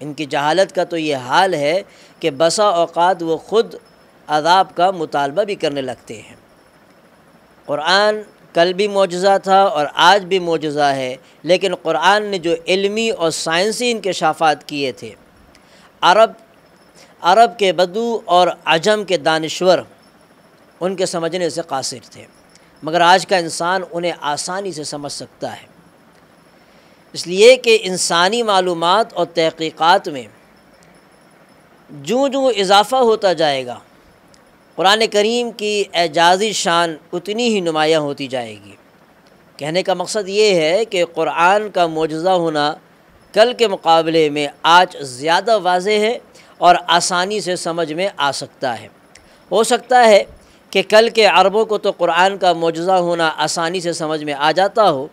ان کی جہالت کا تو یہ حال ہے کہ بسا اوقات وہ خود عذاب کا مطالبہ بھی کرنے لگتے ہیں۔ قرآن کل بھی معجزہ تھا اور آج بھی معجزہ ہے، لیکن قرآن نے جو علمی اور سائنسی انکشافات کیے تھے، عرب کے بدو اور عجم کے دانشور ان کے سمجھنے سے قاصر تھے، مگر آج کا انسان انہیں آسانی سے سمجھ سکتا ہے، اس لیے کہ انسانی معلومات اور تحقیقات میں جوں اضافہ ہوتا جائے گا، قرآن کریم کی اعجازی شان اتنی ہی نمایاں ہوتی جائے گی۔ کہنے کا مقصد یہ ہے کہ قرآن کا معجزہ ہونا کل کے مقابلے میں آج زیادہ واضح ہے اور آسانی سے سمجھ میں آ سکتا ہے۔ ہو سکتا ہے کہ کل کے عربوں کو تو قرآن کا معجزہ ہونا آسانی سے سمجھ میں آ جاتا ہو،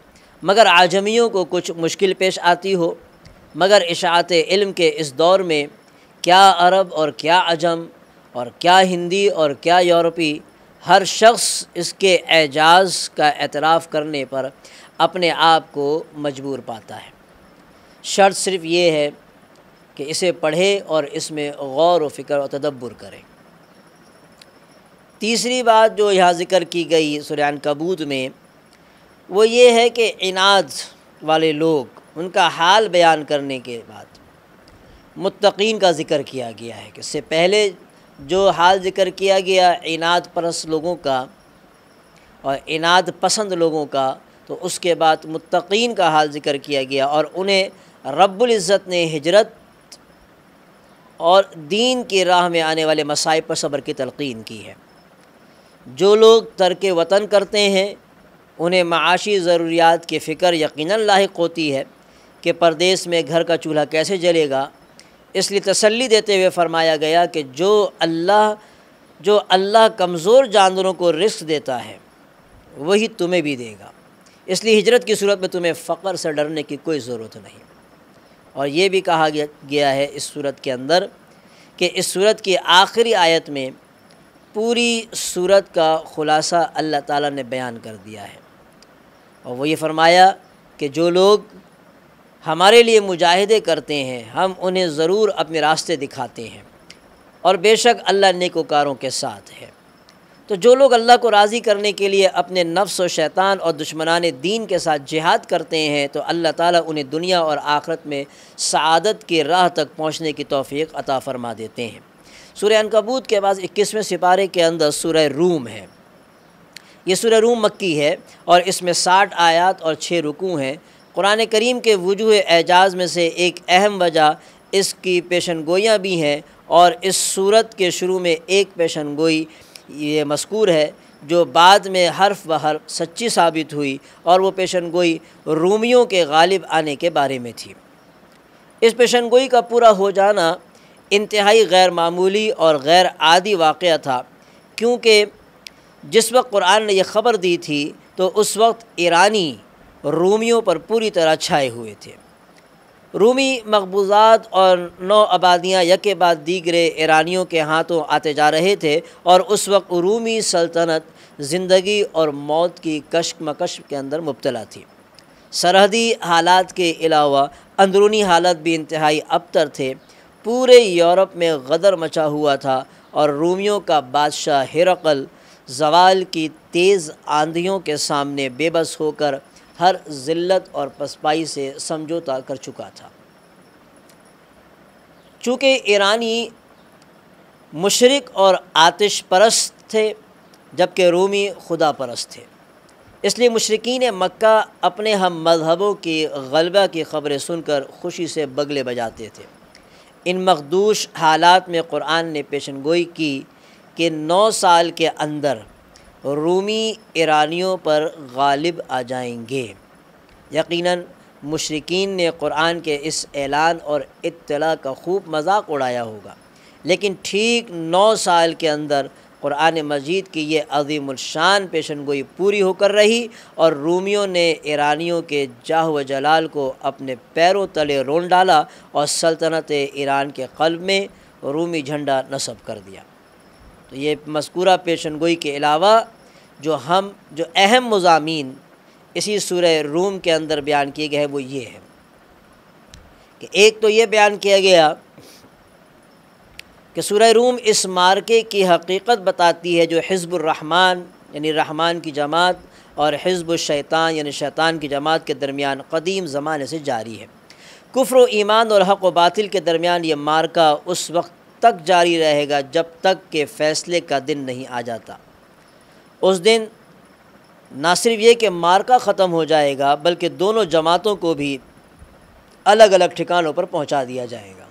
مگر عجمیوں کو کچھ مشکل پیش آتی ہو، مگر اشاعت علم کے اس دور میں کیا عرب اور کیا عجم اور کیا ہندی اور کیا یورپی، ہر شخص اس کے اعجاز کا اعتراف کرنے پر اپنے آپ کو مجبور پاتا ہے۔ شرط صرف یہ ہے کہ اسے پڑھے اور اس میں غور و فکر و تدبر کرے۔ تیسری بات جو یہاں ذکر کی گئی سورہ عنکبوت میں، وہ یہ ہے کہ عناد والے لوگ، ان کا حال بیان کرنے کے بعد متقین کا ذکر کیا گیا ہے کہ اس سے پہلے جو حال ذکر کیا گیا عناد پرست لوگوں کا اور عناد پسند لوگوں کا، تو اس کے بعد متقین کا حال ذکر کیا گیا، اور انہیں رب العزت نے ہجرت اور دین کی راہ میں آنے والے مصائب پر صبر کی تلقین کی ہے۔ جو لوگ ترک وطن کرتے ہیں انہیں معاشی ضروریات کی فکر یقیناً لاحق ہوتی ہے کہ پردیس میں گھر کا چولہا کیسے جلے گا، اس لیے تسلی دیتے ہوئے فرمایا گیا کہ جو اللہ کمزور جانوروں کو رزق دیتا ہے وہی تمہیں بھی دے گا، اس لیے ہجرت کی صورت میں تمہیں فقر سے ڈرنے کی کوئی ضرورت نہیں۔ اور یہ بھی کہا گیا ہے اس صورت کے اندر کہ اس صورت کی آخری آیت میں پوری صورت کا خلاصہ اللہ تعالیٰ نے بیان کر دیا ہے، اور وہ یہ فرمایا کہ جو لوگ ہمارے لیے مجاہدے کرتے ہیں ہم انہیں ضرور اپنے راستے دکھاتے ہیں، اور بے شک اللہ نیکوکاروں کے ساتھ ہے۔ تو جو لوگ اللہ کو راضی کرنے کے لیے اپنے نفس و شیطان اور دشمنان دین کے ساتھ جہاد کرتے ہیں تو اللہ تعالیٰ انہیں دنیا اور آخرت میں سعادت کی راہ تک پہنچنے کی توفیق عطا فرما دیتے ہیں۔ سورہ عنکبوت کے بعد 21ویں سپارے کے اندر سورہ روم ہے۔ یہ سورہ روم مکی ہے اور اس میں 60 آیات اور 6 رکوع ہیں۔ قرآن کریم کے وجوہ اعجاز میں سے ایک اہم وجہ اس کی پیشن گوئیاں بھی ہیں، اور اس سورت کے شروع میں ایک پیشن گوئی یہ مذکور ہے جو بعد میں حرف بحرف سچی ثابت ہوئی، اور وہ پیشن گوئی رومیوں کے غالب آنے کے بارے میں تھی۔ اس پیشن گوئی کا پورا ہو جانا انتہائی غیر معمولی اور غیر عادی واقعہ تھا، کیونکہ جس وقت قرآن نے یہ خبر دی تھی تو اس وقت ایرانی رومیوں پر پوری طرح چھائے ہوئے تھے۔ رومی مقبوضات اور نو آبادیاں یکے بعد دیگرے ایرانیوں کے ہاتھوں آتے جا رہے تھے، اور اس وقت رومی سلطنت زندگی اور موت کی کشمکش کے اندر مبتلا تھی۔ سرحدی حالات کے علاوہ اندرونی حالات بھی انتہائی ابتر تھے۔ پورے یورپ میں غدر مچا ہوا تھا، اور رومیوں کا بادشاہ ہرقل زوال کی تیز آندھیوں کے سامنے بے بس ہو کر ہر ذلت اور پسپائی سے سمجھوتا کر چکا تھا۔ چونکہ ایرانی مشرک اور آتش پرست تھے جبکہ رومی خدا پرست تھے، اس لیے مشرکین مکہ اپنے ہم مذہبوں کی غلبہ کی خبریں سن کر خوشی سے بگلے بجاتے تھے۔ ان مخدوش حالات میں قرآن نے پیشن گوئی کی کہ 9 سال کے اندر رومی ایرانیوں پر غالب آ جائیں گے۔ یقیناً مشرکین نے قرآن کے اس اعلان اور اطلاع کا خوب مذاق اڑایا ہوگا، لیکن ٹھیک 9 سال کے اندر قرآن مجید کی یہ عظیم الشان پیشن گوئی پوری ہو کر رہی، اور رومیوں نے ایرانیوں کے جاہ و جلال کو اپنے پیروں تلے رون ڈالا اور سلطنت ایران کے قلب میں رومی جھنڈا نصب کر دیا۔ تو یہ مذکورہ پیشن گوئی کے علاوہ جو اہم مضامین اسی سورہ روم کے اندر بیان کیے گئے ہیں وہ یہ ہے کہ ایک تو یہ بیان کیا گیا کہ سورہ روم اس مارکے کی حقیقت بتاتی ہے جو حزب الرحمن یعنی رحمان کی جماعت اور حزب الشیطان یعنی شیطان کی جماعت کے درمیان قدیم زمانے سے جاری ہے۔ کفر و ایمان اور حق و باطل کے درمیان یہ مارکہ اس وقت تک جاری رہے گا جب تک کہ فیصلے کا دن نہیں آ جاتا۔ اس دن نہ صرف یہ کہ مارکہ ختم ہو جائے گا بلکہ دونوں جماعتوں کو بھی الگ الگ ٹھکانوں پر پہنچا دیا جائے گا۔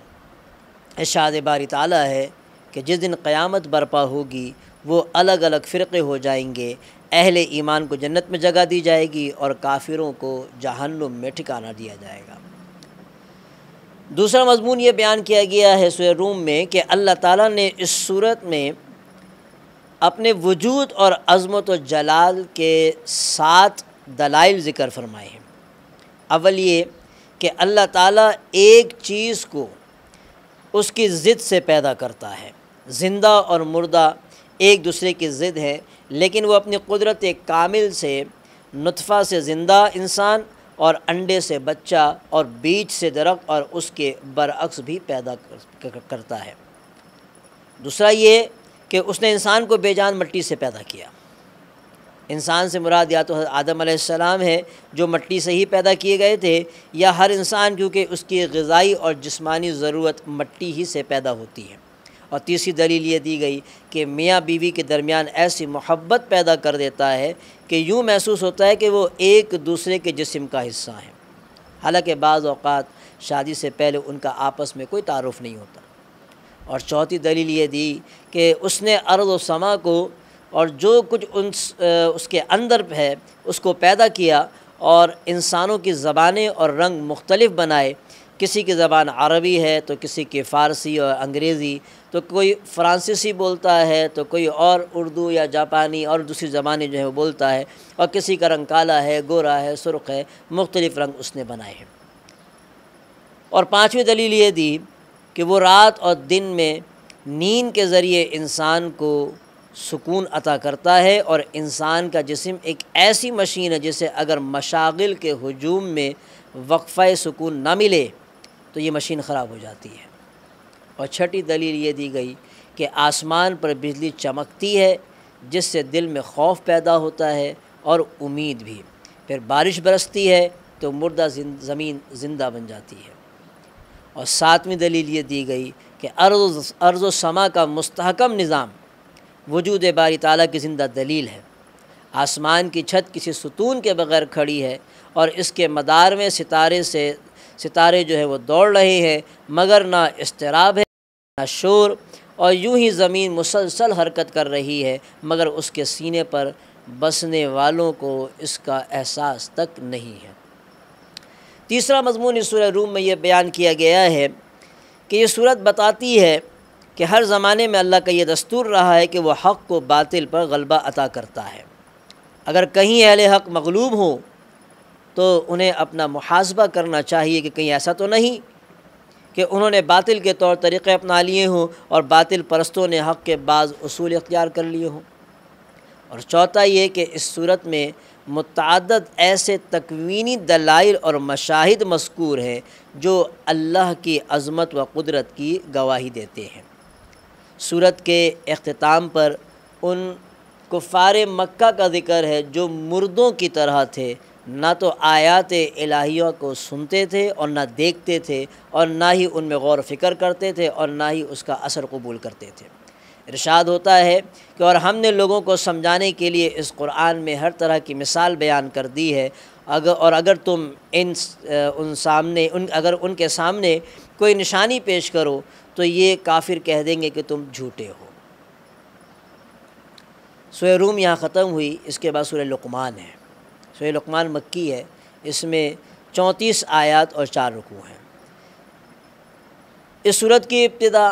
ارشاد باری تعالیٰ ہے کہ جس دن قیامت برپا ہوگی وہ الگ الگ فرقے ہو جائیں گے، اہل ایمان کو جنت میں جگہ دی جائے گی اور کافروں کو جہنم میں ٹھکانہ دیا جائے گا۔ دوسرا مضمون یہ بیان کیا گیا ہے سورہ روم میں کہ اللہ تعالیٰ نے اس صورت میں اپنے وجود اور عظمت و جلال کے 7 دلائل ذکر فرمائے ہیں۔ اول یہ کہ اللہ تعالیٰ ایک چیز کو اس کی ضد سے پیدا کرتا ہے۔ زندہ اور مردہ ایک دوسرے کی ضد ہے، لیکن وہ اپنی قدرت کامل سے نطفہ سے زندہ انسان اور انڈے سے بچہ اور بیج سے درخت اور اس کے برعکس بھی پیدا کرتا ہے۔ دوسرا یہ کہ اس نے انسان کو بے جان مٹی سے پیدا کیا۔ انسان سے مراد یا تو آدم علیہ السلام ہے جو مٹی سے ہی پیدا کیے گئے تھے، یا ہر انسان کیونکہ اس کی غذائی اور جسمانی ضرورت مٹی ہی سے پیدا ہوتی ہے۔ اور تیسری دلیل یہ دی گئی کہ میاں بیوی کے درمیان ایسی محبت پیدا کر دیتا ہے کہ یوں محسوس ہوتا ہے کہ وہ ایک دوسرے کے جسم کا حصہ ہیں، حالانکہ بعض اوقات شادی سے پہلے ان کا آپس میں کوئی تعارف نہیں ہوتا۔ اور چوتھی دلیل یہ دی کہ اس نے ارض و سما کو اور جو کچھ اس کے اندر ہے اس کو پیدا کیا، اور انسانوں کی زبانیں اور رنگ مختلف بنائے۔ کسی کی زبان عربی ہے تو کسی کی فارسی اور انگریزی، تو کوئی فرانسیسی بولتا ہے تو کوئی اور اردو یا جاپانی اور دوسری زبانیں جو ہے وہ بولتا ہے، اور کسی کا رنگ کالا ہے، گورا ہے، سرخ ہے، مختلف رنگ اس نے بنائے ہیں۔ اور پانچویں دلیل یہ دی کہ وہ رات اور دن میں نیند کے ذریعے انسان کو سکون عطا کرتا ہے، اور انسان کا جسم ایک ایسی مشین ہے جسے اگر مشاغل کے ہجوم میں وقفہ سکون نہ ملے تو یہ مشین خراب ہو جاتی ہے۔ اور چھٹی دلیل یہ دی گئی کہ آسمان پر بجلی چمکتی ہے جس سے دل میں خوف پیدا ہوتا ہے اور امید بھی، پھر بارش برستی ہے تو مردہ زمین زندہ بن جاتی ہے۔ اور ساتویں دلیل یہ دی گئی کہ ارض و سما کا مستحکم نظام وجود باری تعالیٰ کی زندہ دلیل ہے۔ آسمان کی چھت کسی ستون کے بغیر کھڑی ہے، اور اس کے مدار میں ستارے جو ہے وہ دوڑ رہے ہیں، مگر نہ اضطراب ہے نہ شور، اور یوں ہی زمین مسلسل حرکت کر رہی ہے، مگر اس کے سینے پر بسنے والوں کو اس کا احساس تک نہیں ہے۔ تیسرا مضمون اس سورہ روم میں یہ بیان کیا گیا ہے کہ یہ صورت بتاتی ہے کہ ہر زمانے میں اللہ کا یہ دستور رہا ہے کہ وہ حق کو باطل پر غلبہ عطا کرتا ہے۔ اگر کہیں اہل حق مغلوب ہوں تو انہیں اپنا محاسبہ کرنا چاہیے کہ کہیں ایسا تو نہیں کہ انہوں نے باطل کے طور طریقے اپنا لیے ہوں اور باطل پرستوں نے حق کے بعض اصول اختیار کر لیے ہوں۔ اور چوتھا یہ کہ اس صورت میں متعدد ایسے تکوینی دلائل اور مشاہد مذکور ہیں جو اللہ کی عظمت و قدرت کی گواہی دیتے ہیں۔ صورت کے اختتام پر ان کفار مکہ کا ذکر ہے جو مردوں کی طرح تھے، نہ تو آیات الہیہ کو سنتے تھے اور نہ دیکھتے تھے، اور نہ ہی ان میں غور و فکر کرتے تھے، اور نہ ہی اس کا اثر قبول کرتے تھے۔ ارشاد ہوتا ہے کہ اور ہم نے لوگوں کو سمجھانے کے لیے اس قرآن میں ہر طرح کی مثال بیان کر دی ہے، اگر تم اگر ان کے سامنے کوئی نشانی پیش کرو تو یہ کافر کہہ دیں گے کہ تم جھوٹے ہو۔ سورہ روم یہاں ختم ہوئی، اس کے بعد سورہ لقمان ہے۔ سورہ لقمان مکی ہے، اس میں 34 آیات اور 4 رکوع ہیں۔ اس سورت کی ابتدا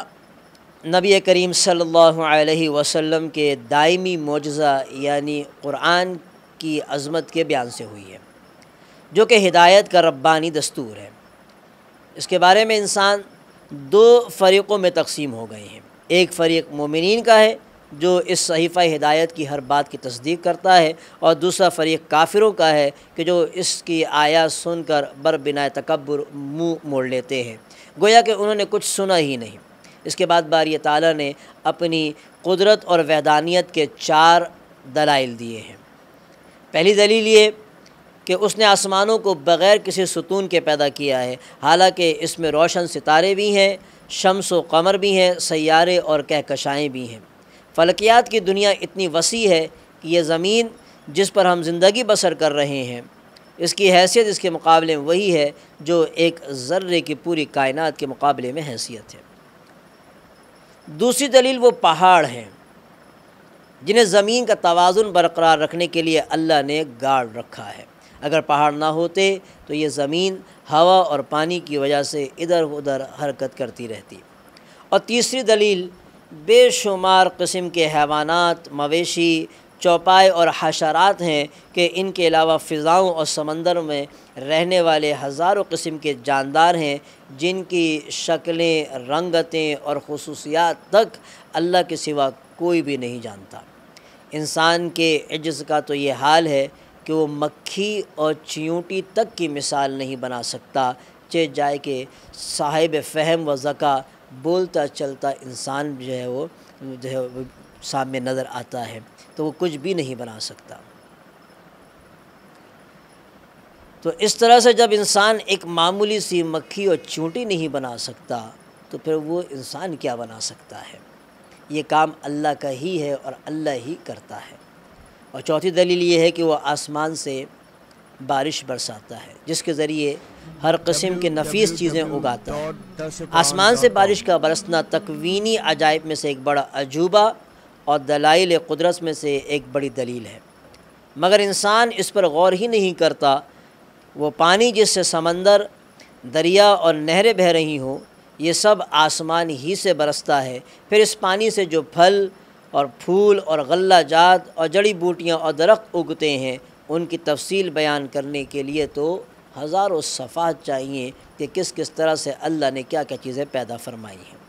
نبی کریم صلی اللہ علیہ وسلم کے دائمی معجزہ یعنی قرآن کی عظمت کے بیان سے ہوئی ہے، جو کہ ہدایت کا ربانی دستور ہے۔ اس کے بارے میں انسان 2 فریقوں میں تقسیم ہو گئے ہیں، ایک فریق مومنین کا ہے جو اس صحیفہ ہدایت کی ہر بات کی تصدیق کرتا ہے، اور دوسرا فریق کافروں کا ہے کہ جو اس کی آیات سن کر بربنائے تکبر منہ موڑ لیتے ہیں، گویا کہ انہوں نے کچھ سنا ہی نہیں۔ اس کے بعد باری تعالیٰ نے اپنی قدرت اور وحدانیت کے 4 دلائل دیے ہیں۔ پہلی دلیل یہ کہ اس نے آسمانوں کو بغیر کسی ستون کے پیدا کیا ہے، حالانکہ اس میں روشن ستارے بھی ہیں، شمس و قمر بھی ہیں، سیارے اور کہکشائیں بھی ہیں۔ فلکیات کی دنیا اتنی وسیع ہے کہ یہ زمین جس پر ہم زندگی بسر کر رہے ہیں، اس کی حیثیت اس کے مقابلے میں وہی ہے جو ایک ذرے کی پوری کائنات کے مقابلے میں حیثیت ہے۔ دوسری دلیل وہ پہاڑ ہیں جنہیں زمین کا توازن برقرار رکھنے کے لیے اللہ نے گاڑ رکھا ہے۔ اگر پہاڑ نہ ہوتے تو یہ زمین ہوا اور پانی کی وجہ سے ادھر ادھر حرکت کرتی رہتی۔ اور تیسری دلیل بے شمار قسم کے حیوانات، مویشی، چوپائے اور حشرات ہیں کہ ان کے علاوہ فضاؤں اور سمندر میں رہنے والے ہزاروں قسم کے جاندار ہیں جن کی شکلیں، رنگتیں اور خصوصیات تک اللہ کے سوا کوئی بھی نہیں جانتا۔ انسان کے عجز کا تو یہ حال ہے کہ وہ مکھی اور چیونٹی تک کی مثال نہیں بنا سکتا، چہ جائے کہ صاحب فہم و ذکا بولتا چلتا انسان وہ سامنے نظر آتا ہے تو وہ کچھ بھی نہیں بنا سکتا۔ تو اس طرح سے جب انسان ایک معمولی سی مکھی اور چیونٹی نہیں بنا سکتا تو پھر وہ انسان کیا بنا سکتا ہے؟ یہ کام اللہ کا ہی ہے اور اللہ ہی کرتا ہے۔ اور چوتھی دلیل یہ ہے کہ وہ آسمان سے بارش برساتا ہے جس کے ذریعے ہر قسم کے نفیس چیزیں اگاتا ہے۔ آسمان سے بارش کا برسنا تکوینی عجائب میں سے ایک بڑا عجوبہ اور دلائل قدرت میں سے ایک بڑی دلیل ہے، مگر انسان اس پر غور ہی نہیں کرتا۔ وہ پانی جس سے سمندر، دریا اور نہریں بہہ رہی ہوں، یہ سب آسمان ہی سے برستا ہے۔ پھر اس پانی سے جو پھل اور پھول اور غلہ جات اور جڑی بوٹیاں اور درخت اگتے ہیں، ان کی تفصیل بیان کرنے کے لیے تو ہزاروں صفحات چاہیے کہ کس کس طرح سے اللہ نے کیا کیا چیزیں پیدا فرمائی ہیں۔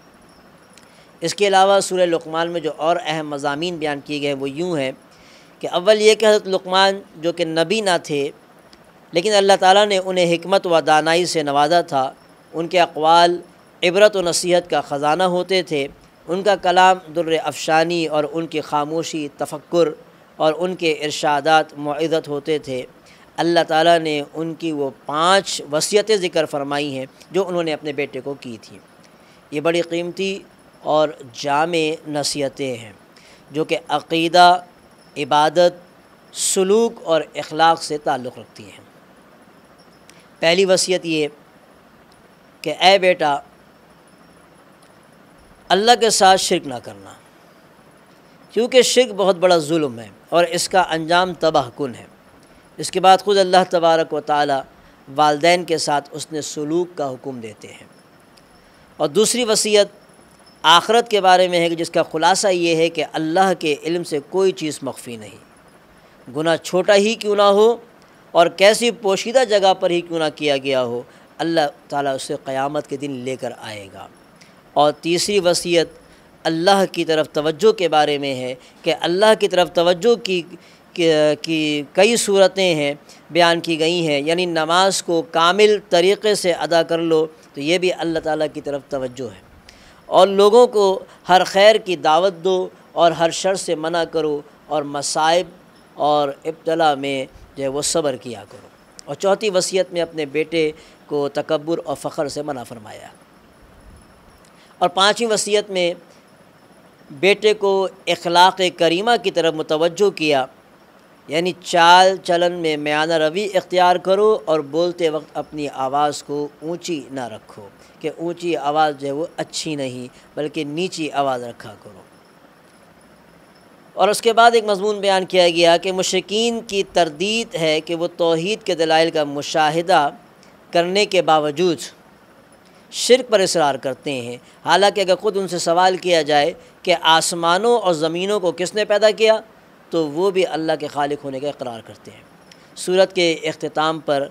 اس کے علاوہ سورہ لقمان میں جو اور اہم مضامین بیان کیے گئے ہیں وہ یوں ہیں کہ اول یہ کہ حضرت لقمان جو کہ نبی نہ تھے لیکن اللہ تعالیٰ نے انہیں حکمت و دانائی سے نوازا تھا، ان کے اقوال عبرت و نصیحت کا خزانہ ہوتے تھے، ان کا کلام در افشانی اور ان کی خاموشی تفکر اور ان کے ارشادات موعظت ہوتے تھے۔ اللہ تعالیٰ نے ان کی وہ 5 وصیتیں ذکر فرمائی ہیں جو انہوں نے اپنے بیٹے کو کی تھیں۔ یہ بڑی قیمتی اور جامع نصیحتیں ہیں جو کہ عقیدہ، عبادت، سلوک اور اخلاق سے تعلق رکھتی ہیں۔ پہلی وصیت یہ کہ اے بیٹا، اللہ کے ساتھ شرک نہ کرنا، کیونکہ شرک بہت بڑا ظلم ہے اور اس کا انجام تباہ کن ہے۔ اس کے بعد خود اللہ تبارک و تعالی والدین کے ساتھ اس نے سلوک کا حکم دیتے ہیں۔ اور دوسری وصیت آخرت کے بارے میں ہے کہ جس کا خلاصہ یہ ہے کہ اللہ کے علم سے کوئی چیز مخفی نہیں، گناہ چھوٹا ہی کیوں نہ ہو اور کیسی پوشیدہ جگہ پر ہی کیوں نہ کیا گیا ہو، اللہ تعالیٰ اسے قیامت کے دن لے کر آئے گا۔ اور تیسری وصیت اللہ کی طرف توجہ کے بارے میں ہے کہ اللہ کی طرف توجہ کی کئی صورتیں ہیں، بیان کی گئی ہیں، یعنی نماز کو کامل طریقے سے ادا کر لو تو یہ بھی اللہ تعالیٰ کی طرف توجہ ہے، اور لوگوں کو ہر خیر کی دعوت دو اور ہر شر سے منع کرو اور مصائب اور ابتلا میں جو ہے وہ صبر کیا کرو۔ اور چوتھی وصیت میں اپنے بیٹے کو تکبر اور فخر سے منع فرمایا۔ اور پانچویں وصیت میں بیٹے کو اخلاق کریمہ کی طرف متوجہ کیا، یعنی چال چلن میں میانہ روی اختیار کرو اور بولتے وقت اپنی آواز کو اونچی نہ رکھو، کہ اونچی آواز جو ہے وہ اچھی نہیں بلکہ نیچی آواز رکھا کرو۔ اور اس کے بعد ایک مضمون بیان کیا گیا کہ مشرکین کی تردید ہے کہ وہ توحید کے دلائل کا مشاہدہ کرنے کے باوجود شرک پر اصرار کرتے ہیں، حالانکہ اگر خود ان سے سوال کیا جائے کہ آسمانوں اور زمینوں کو کس نے پیدا کیا تو وہ بھی اللہ کے خالق ہونے کا اقرار کرتے ہیں۔ سورت کے اختتام پر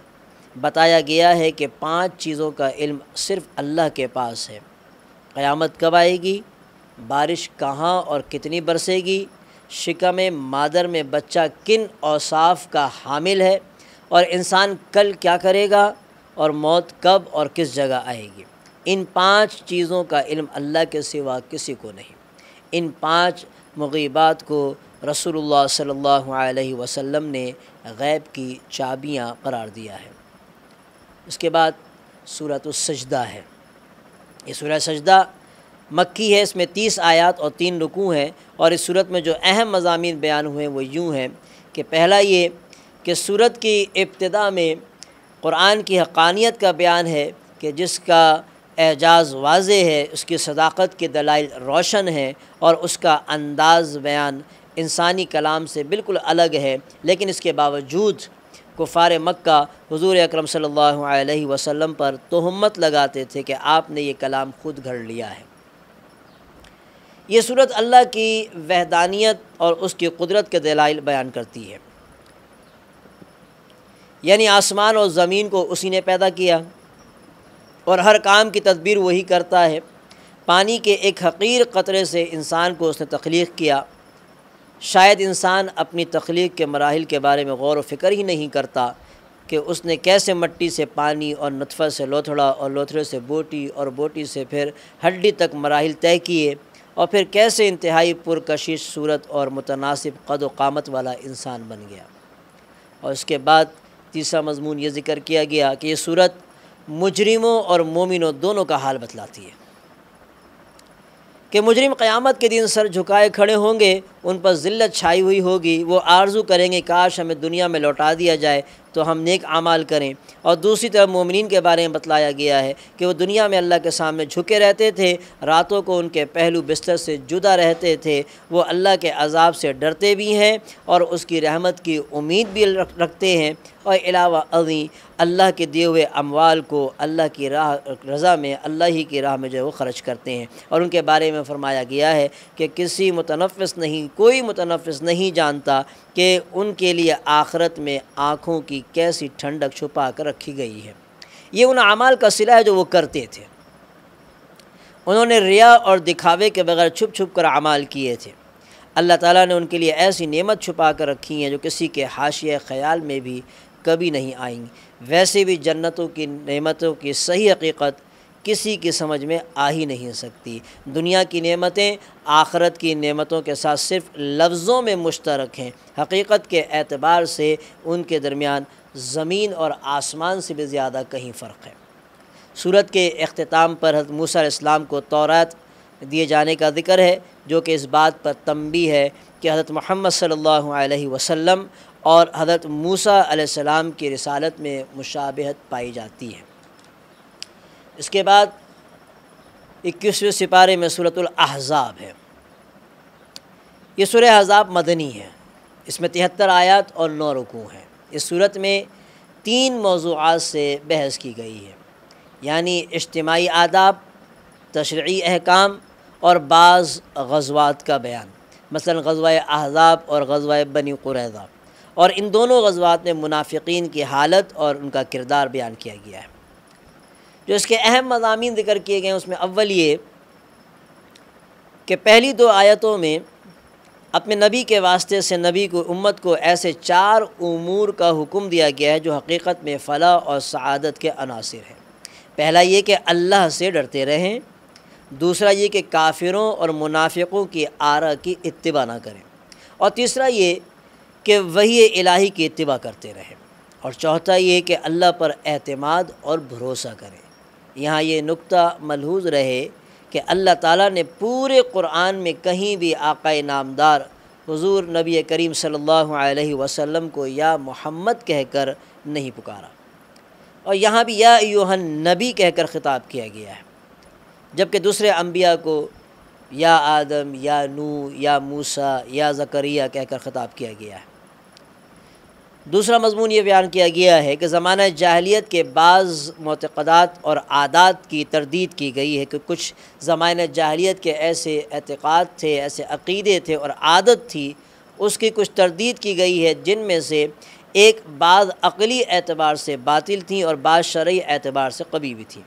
بتایا گیا ہے کہ 5 چیزوں کا علم صرف اللہ کے پاس ہے: قیامت کب آئے گی، بارش کہاں اور کتنی برسے گی، شکم مادر میں بچہ کن اوصاف کا حامل ہے، اور انسان کل کیا کرے گا، اور موت کب اور کس جگہ آئے گی۔ ان 5 چیزوں کا علم اللہ کے سوا کسی کو نہیں۔ ان 5 مغیبات کو رسول اللہ صلی اللہ علیہ وسلم نے غیب کی چابیاں قرار دیا ہے۔ اس کے بعد سورۃ السجدہ ہے۔ یہ سورہ سجدہ مکی ہے، اس میں 30 آیات اور 3 رکوع ہیں، اور اس سورت میں جو اہم مضامین بیان ہوئے وہ یوں ہیں کہ پہلا یہ کہ سورت کی ابتدا میں قرآن کی حقانیت کا بیان ہے کہ جس کا اعجاز واضح ہے، اس کی صداقت کے دلائل روشن ہیں، اور اس کا انداز بیان انسانی کلام سے بالکل الگ ہے، لیکن اس کے باوجود کفار مکہ حضور اکرم صلی اللہ علیہ وسلم پر تہمت لگاتے تھے کہ آپ نے یہ کلام خود گھڑ لیا ہے۔ یہ صورت اللہ کی وحدانیت اور اس کی قدرت کے دلائل بیان کرتی ہے، یعنی آسمان اور زمین کو اسی نے پیدا کیا اور ہر کام کی تدبیر وہی کرتا ہے۔ پانی کے ایک حقیر قطرے سے انسان کو اس نے تخلیق کیا۔ شاید انسان اپنی تخلیق کے مراحل کے بارے میں غور و فکر ہی نہیں کرتا کہ اس نے کیسے مٹی سے پانی اور نطفہ سے لوتھڑا اور لوتھڑے سے بوٹی اور بوٹی سے پھر ہڈی تک مراحل طے کیے، اور پھر کیسے انتہائی پرکشش صورت اور متناسب قد و قامت والا انسان بن گیا۔ اور اس کے بعد تیسرا مضمون یہ ذکر کیا گیا کہ یہ صورت مجرموں اور مومنوں دونوں کا حال بتلاتی ہے کہ مجرم قیامت کے دن سر جھکائے کھڑے ہوں گے، ان پر ذلت چھائی ہوئی ہوگی، وہ آرزو کریں گے کاش ہمیں دنیا میں لوٹا دیا جائے تو ہم نیک اعمال کریں۔ اور دوسری طرف مومنین کے بارے میں بتلایا گیا ہے کہ وہ دنیا میں اللہ کے سامنے جھکے رہتے تھے، راتوں کو ان کے پہلو بستر سے جدا رہتے تھے، وہ اللہ کے عذاب سے ڈرتے بھی ہیں اور اس کی رحمت کی امید بھی رکھتے ہیں، اور علاوہ ازیں اللہ کے دیے ہوئے اموال کو اللہ کی رضا میں، اللہ ہی کی راہ میں جو ہے وہ خرچ کرتے ہیں۔ اور ان کے بارے میں فرمایا گیا ہے کہ کوئی متنفس نہیں جانتا کہ ان کے لیے آخرت میں آنکھوں کی کیسی ٹھنڈک چھپا کر رکھی گئی ہے۔ یہ ان اعمال کا صلہ ہے جو وہ کرتے تھے۔ انہوں نے ریا اور دکھاوے کے بغیر چھپ چھپ کر اعمال کیے تھے۔ اللہ تعالیٰ نے ان کے لیے ایسی نعمت چھپا کر رکھی ہیں جو کسی کے حاشیہ خیال میں بھی کبھی نہیں آئیں گی۔ ویسے بھی جنتوں کی نعمتوں کی صحیح حقیقت کسی کی سمجھ میں آ ہی نہیں سکتی۔ دنیا کی نعمتیں آخرت کی نعمتوں کے ساتھ صرف لفظوں میں مشترک ہیں، حقیقت کے اعتبار سے ان کے درمیان زمین اور آسمان سے بھی زیادہ کہیں فرق ہے۔ سورت کے اختتام پر حضرت موسیٰ علیہ السلام کو تورات دیے جانے کا ذکر ہے، جو کہ اس بات پر تنبیہ ہے کہ حضرت محمد صلی اللہ علیہ وسلم اور حضرت موسیٰ علیہ السلام کی رسالت میں مشابہت پائی جاتی ہے۔ اس کے بعد 21ویں سپارے میں سورۃ الاحزاب ہے۔ یہ سورہ احزاب مدنی ہے، اس میں 73 آیات اور 9 رکوع ہیں۔ اس سورت میں 3 موضوعات سے بحث کی گئی ہے، یعنی اجتماعی آداب، تشریعی احکام اور بعض غزوات کا بیان، مثلا غزوہ احزاب اور غزوہ بنی قریظہ، اور ان دونوں غزوات میں منافقین کی حالت اور ان کا کردار بیان کیا گیا ہے۔ جو اس کے اہم مضامین ذکر کیے گئے ہیں اس میں اول یہ کہ پہلی 2 آیتوں میں اپنے نبی کے واسطے سے نبی کو امت کو ایسے 4 امور کا حکم دیا گیا ہے جو حقیقت میں فلاح اور سعادت کے عناصر ہیں۔ پہلا یہ کہ اللہ سے ڈرتے رہیں، دوسرا یہ کہ کافروں اور منافقوں کی آراء کی اتباع نہ کریں، اور تیسرا یہ کہ وحی الہی کی اتباع کرتے رہیں، اور چوتھا یہ کہ اللہ پر اعتماد اور بھروسہ کریں۔ یہاں یہ نقطہ ملحوظ رہے کہ اللہ تعالیٰ نے پورے قرآن میں کہیں بھی آقا نامدار حضور نبی کریم صلی اللہ علیہ وسلم کو یا محمد کہہ کر نہیں پکارا، اور یہاں بھی یا ایھا النبی کہہ کر خطاب کیا گیا ہے، جبکہ دوسرے انبیاء کو یا آدم، یا نوح، یا موسیٰ، یا زکریا کہہ کر خطاب کیا گیا ہے۔ دوسرا مضمون یہ بیان کیا گیا ہے کہ زمانہ جاہلیت کے بعض معتقدات اور عادات کی تردید کی گئی ہے کہ کچھ زمانہ جاہلیت کے ایسے اعتقاد تھے، ایسے عقیدے تھے اور عادت تھی، اس کی کچھ تردید کی گئی ہے، جن میں سے ایک بعض عقلی اعتبار سے باطل تھیں اور بعض شرعی اعتبار سے قبیح بھی تھیں۔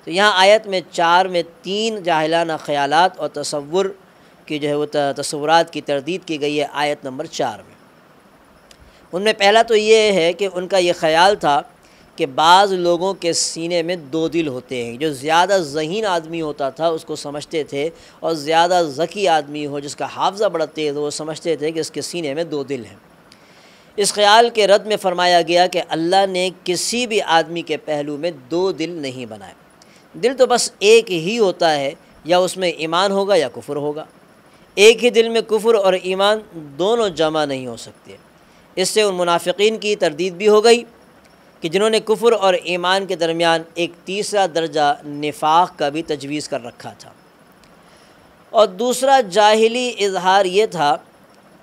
تو یہاں آیت میں 4 میں 3 جاہلانہ خیالات اور تصور کی جو ہے وہ تصورات کی تردید کی گئی ہے آیت نمبر 4 میں۔ ان میں پہلا تو یہ ہے کہ ان کا یہ خیال تھا کہ بعض لوگوں کے سینے میں 2 دل ہوتے ہیں۔ جو زیادہ ذہین آدمی ہوتا تھا اس کو سمجھتے تھے، اور زیادہ ذکی آدمی ہو جس کا حافظہ بڑا تیز ہو وہ سمجھتے تھے کہ اس کے سینے میں 2 دل ہیں۔ اس خیال کے رد میں فرمایا گیا کہ اللہ نے کسی بھی آدمی کے پہلو میں 2 دل نہیں بنائے۔ دل تو بس ایک ہی ہوتا ہے، یا اس میں ایمان ہوگا یا کفر ہوگا۔ ایک ہی دل میں کفر اور ایمان دونوں جمع نہیں ہو سکتے۔ اس سے ان منافقین کی تردید بھی ہو گئی کہ جنہوں نے کفر اور ایمان کے درمیان ایک تیسرا درجہ نفاق کا بھی تجویز کر رکھا تھا۔ اور دوسرا جاہلی اظہار یہ تھا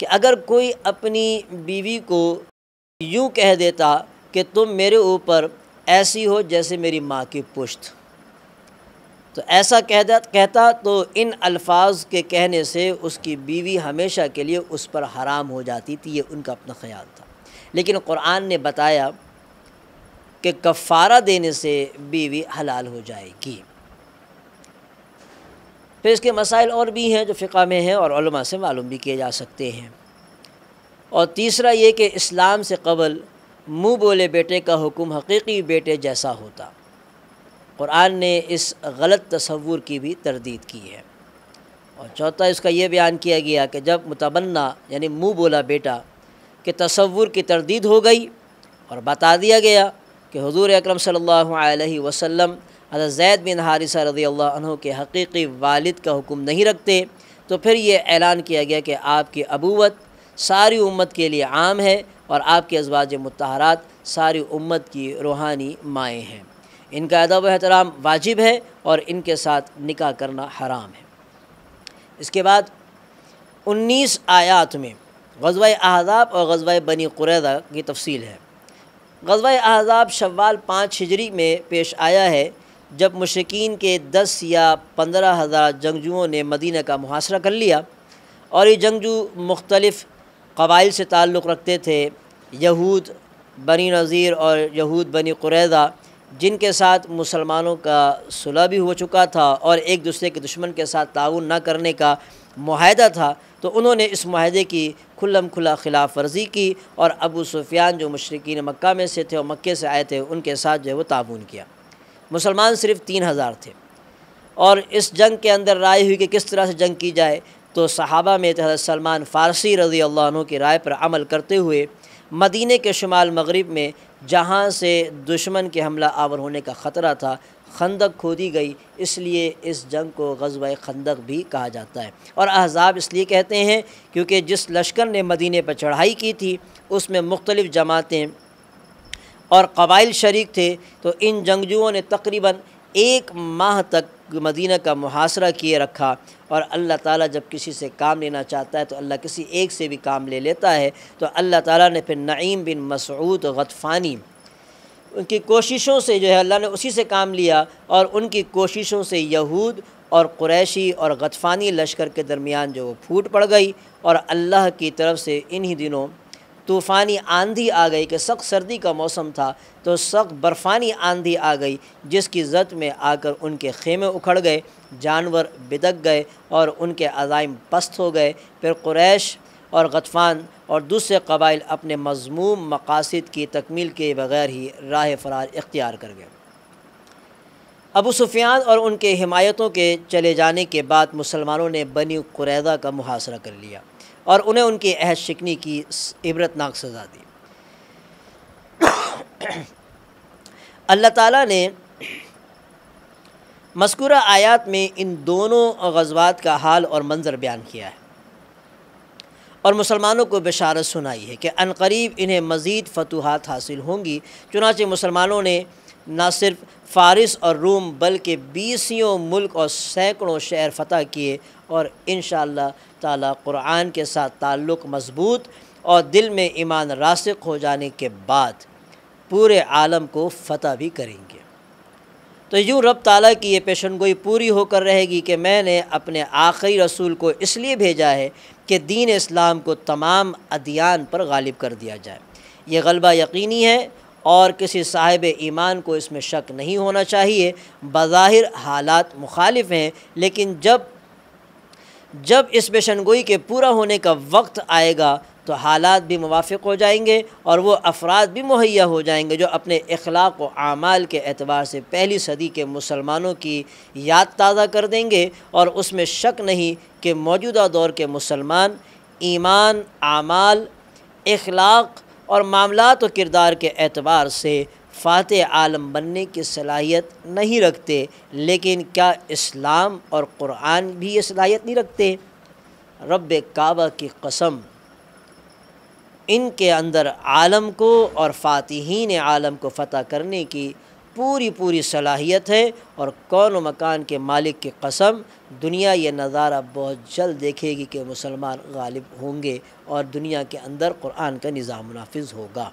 کہ اگر کوئی اپنی بیوی کو یوں کہہ دیتا کہ تم میرے اوپر ایسی ہو جیسے میری ماں کی پشت، تو ایسا کہتا تو ان الفاظ کے کہنے سے اس کی بیوی ہمیشہ کے لیے اس پر حرام ہو جاتی تھی۔ یہ ان کا اپنا خیال تھا، لیکن قرآن نے بتایا کہ کفارہ دینے سے بیوی حلال ہو جائے گی۔ پھر اس کے مسائل اور بھی ہیں جو فقہ میں ہیں اور علماء سے معلوم بھی کیے جا سکتے ہیں۔ اور تیسرا یہ کہ اسلام سے قبل منہ بولے بیٹے کا حکم حقیقی بیٹے جیسا ہوتا۔ قرآن نے اس غلط تصور کی بھی تردید کی ہے۔ اور چوتھا اس کا یہ بیان کیا گیا کہ جب متبنہ یعنی منہ بولا بیٹا کے تصور کی تردید ہو گئی اور بتا دیا گیا کہ حضور اکرم صلی اللہ علیہ وسلم حضرت زید بن حارثہ رضی اللہ عنہ کے حقیقی والد کا حکم نہیں رکھتے، تو پھر یہ اعلان کیا گیا کہ آپ کی ابوت ساری امت کے لیے عام ہے اور آپ کے ازواج مطہرات ساری امت کی روحانی مائیں ہیں۔ ان کا ادب و احترام واجب ہے اور ان کے ساتھ نکاح کرنا حرام ہے۔ اس کے بعد 19 آیات میں غزوہ احزاب اور غزوہ بنی قریظہ کی تفصیل ہے۔ غزوہ احزاب شوال 5 ہجری میں پیش آیا ہے، جب مشرکین کے 10 یا 15 ہزار جنگجوؤں نے مدینہ کا محاصرہ کر لیا، اور یہ جنگجو مختلف قبائل سے تعلق رکھتے تھے، یہود بنی نذیر اور یہود بنی قریظہ، جن کے ساتھ مسلمانوں کا صلح بھی ہو چکا تھا اور ایک دوسرے کے دشمن کے ساتھ تعاون نہ کرنے کا معاہدہ تھا۔ تو انہوں نے اس معاہدے کی کھلم کھلا خلاف ورزی کی، اور ابو سفیان جو مشرکین مکہ میں سے تھے اور مکے سے آئے تھے ان کے ساتھ جو ہے وہ تعاون کیا۔ مسلمان صرف 3000 تھے، اور اس جنگ کے اندر رائے ہوئی کہ کس طرح سے جنگ کی جائے، تو صحابہ میں حضرت سلمان فارسی رضی اللہ عنہ کی رائے پر عمل کرتے ہوئے مدینہ کے شمال مغرب میں جہاں سے دشمن کے حملہ آور ہونے کا خطرہ تھا خندق کھودی گئی، اس لیے اس جنگ کو غزوہ خندق بھی کہا جاتا ہے۔ اور احزاب اس لیے کہتے ہیں کیونکہ جس لشکر نے مدینہ پر چڑھائی کی تھی اس میں مختلف جماعتیں اور قبائل شریک تھے، تو ان جنگجوؤں نے تقریباً 1 ماہ تک مدینہ کا محاصرہ کیے رکھا، اور اللہ تعالیٰ جب کسی سے کام لینا چاہتا ہے تو اللہ کسی ایک سے بھی کام لے لیتا ہے۔ تو اللہ تعالیٰ نے پھر نعیم بن مسعود غطفانی ان کی کوششوں سے جو ہے اللہ نے اسی سے کام لیا، اور ان کی کوششوں سے یہود اور قریشی اور غطفانی لشکر کے درمیان جو وہ پھوٹ پڑ گئی، اور اللہ کی طرف سے انہی دنوں طوفانی آندھی آ گئی کہ سخت سردی کا موسم تھا، تو سخت برفانی آندھی آ گئی جس کی زد میں آ کر ان کے خیمے اکھڑ گئے، جانور بدک گئے اور ان کے عزائم پست ہو گئے۔ پھر قریش اور غطفان اور دوسرے قبائل اپنے مذموم مقاصد کی تکمیل کے بغیر ہی راہ فرار اختیار کر گئے۔ ابو سفیان اور ان کے حمایتوں کے چلے جانے کے بعد مسلمانوں نے بنی قریظہ کا محاصرہ کر لیا اور انہیں ان کی عہد شکنی کی عبرتناک سزا دی۔ اللہ تعالیٰ نے مذکورہ آیات میں ان دونوں غزوات کا حال اور منظر بیان کیا ہے اور مسلمانوں کو بشارت سنائی ہے کہ عنقریب انہیں مزید فتوحات حاصل ہوں گی۔ چنانچہ مسلمانوں نے نہ صرف فارس اور روم بلکہ 20 ملک اور سینکڑوں شہر فتح کیے، اور انشاءاللہ تعالیٰ قرآن کے ساتھ تعلق مضبوط اور دل میں ایمان راسخ ہو جانے کے بعد پورے عالم کو فتح بھی کریں گے۔ تو یوں رب تعالیٰ کی یہ پیشن گوئی پوری ہو کر رہے گی کہ میں نے اپنے آخری رسول کو اس لیے بھیجا ہے کہ دین اسلام کو تمام ادیان پر غالب کر دیا جائے۔ یہ غلبہ یقینی ہے اور کسی صاحب ایمان کو اس میں شک نہیں ہونا چاہیے۔ بظاہر حالات مخالف ہیں، لیکن جب اس پیشن گوئی کے پورا ہونے کا وقت آئے گا تو حالات بھی موافق ہو جائیں گے اور وہ افراد بھی مہیا ہو جائیں گے جو اپنے اخلاق و اعمال کے اعتبار سے پہلی صدی کے مسلمانوں کی یاد تازہ کر دیں گے، اور اس میں شک نہیں کہ موجودہ دور کے مسلمان ایمان، اعمال، اخلاق اور معاملات و کردار کے اعتبار سے فاتح عالم بننے کی صلاحیت نہیں رکھتے، لیکن کیا اسلام اور قرآن بھی یہ صلاحیت نہیں رکھتے؟ رب کعبہ کی قسم، ان کے اندر عالم کو اور فاتحین عالم کو فتح کرنے کی پوری صلاحیت ہے، اور کون و مکان کے مالک کی قسم، دنیا یہ نظارہ بہت جلد دیکھے گی کہ مسلمان غالب ہوں گے اور دنیا کے اندر قرآن کا نظام نافذ ہوگا۔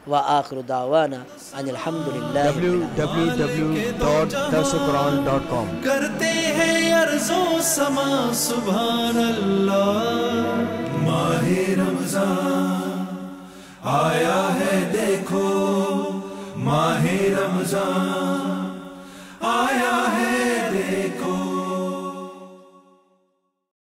وآخر دعوانا ان الحمدللہ www.darsulquran.com کرتے ہیں عرض و سما سبحان اللہ۔ ماہ رمضان آیا ہے